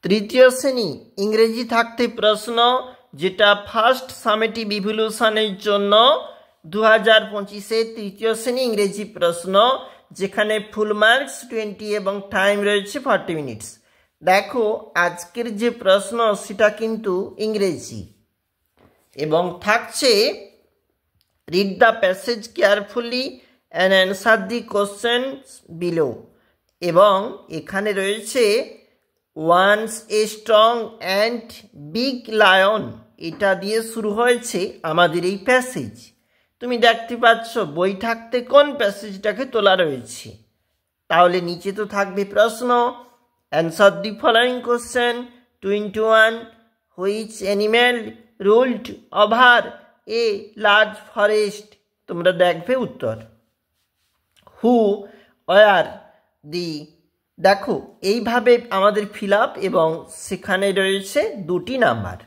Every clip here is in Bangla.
তৃতীয় শ্রেণী ইংরেজি থাকতে প্রশ্ন, যেটা ফার্স্ট সামেটিভ ইভলিউশনের জন্য 2025-এ তৃতীয় শ্রেণী ইংরেজি প্রশ্ন, যেখানে ফুল মার্কস 20 এবং টাইম রয়েছে 40 মিনিটস। দেখো আজকের যে প্রশ্ন সেটা কিন্তু ইংরেজি এবং থাকছে read the passage carefully and answer the questions below. এবং এখানে রয়েছে once a strong and big lion, এটা দিয়ে শুরু হয়েছে আমাদের এই প্যাসেজ। তুমি দেখতে পাচ্ছ বই থাকতে কোন প্যাসেজটাকে তোলা রয়েছে। তাহলে নিচে তো থাকবে প্রশ্ন, answer the following question 21, which animal ruled over a large forest. তোমরা দেখবে উত্তর। হু ওয়ার দি, দেখো এইভাবে আমাদের ফিল আপ এবং সেখানে রয়েছে 2টি নাম্বার।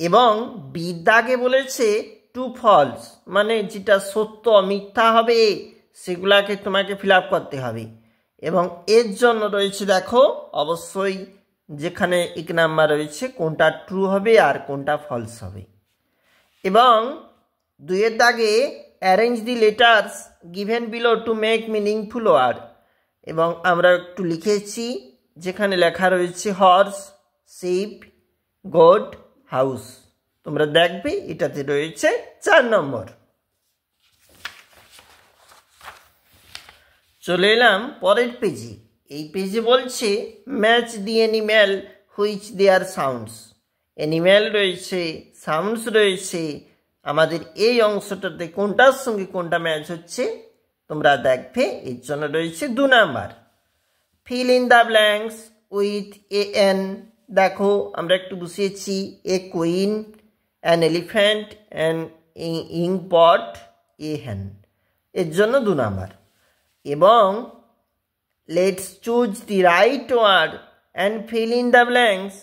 এবং বিদ্যাকে বলেছে টু ফলস, মানে যেটা সত্য মিথ্যা হবে সেগুলাকে তোমাকে ফিল আপ করতে হবে। এবং এর জন্য রয়েছে দেখো অবশ্যই যেখানে 1 নাম্বার রয়েছে কোনটা ট্রু হবে আর কোনটা ফলস হবে। এবং 2-এর দাগে arrange the letters given below to make meaningful word. এবং আমরা একটু লিখেছি যেখানে লেখা রয়েছে হর্স, শিপ, গোট, হাউস। তোমরা দেখবে এটাতে রয়েছে 4 নম্বর। চলে এলাম পরের পেজে। এই পেজে বলছে match the animal which their sounds. Animal রয়েছে, সাউন্ডস রয়েছে। আমাদের এই অংশটাতে কোনটার সঙ্গে কোনটা ম্যাচ হচ্ছে তোমরা দেখবে, এর জন্য রয়েছে 2 number. Fill in the blanks with a an. দেখো আমরা একটু বসিয়েছি a queen, an elephant, an inkpot, a hen, এর জন্য 2 নাম্বার। এবং let's choose the right word and fill in the blanks,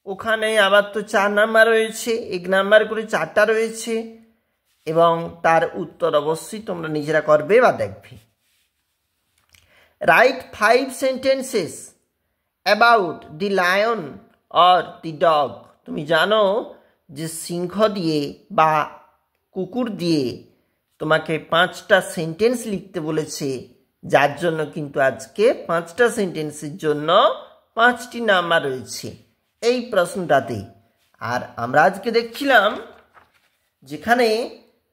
ওখানে আবার তো 4 নাম্বার রয়েছে, 1 নাম্বার করে 4টা রয়েছে। এবং তার উত্তর অবশ্যই তোমরা নিজেরা করবে বা দেখবে। Right 5 sentences about the lion or the dog. তুমি জানো যে সিংহ দিয়ে বা কুকুর দিয়ে তোমাকে 5টা সেন্টেন্স লিখতে বলেছে, যার জন্য কিন্তু আজকে 5টা সেন্টেন্সের জন্য 5টি নাম্বার রয়েছে এই প্রশ্নটাতে। আর আমরা আজকে দেখছিলাম যেখানে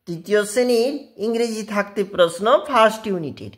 তৃতীয় শ্রেণীর ইংরেজি থাকতে প্রশ্ন ফার্স্ট ইউনিটের।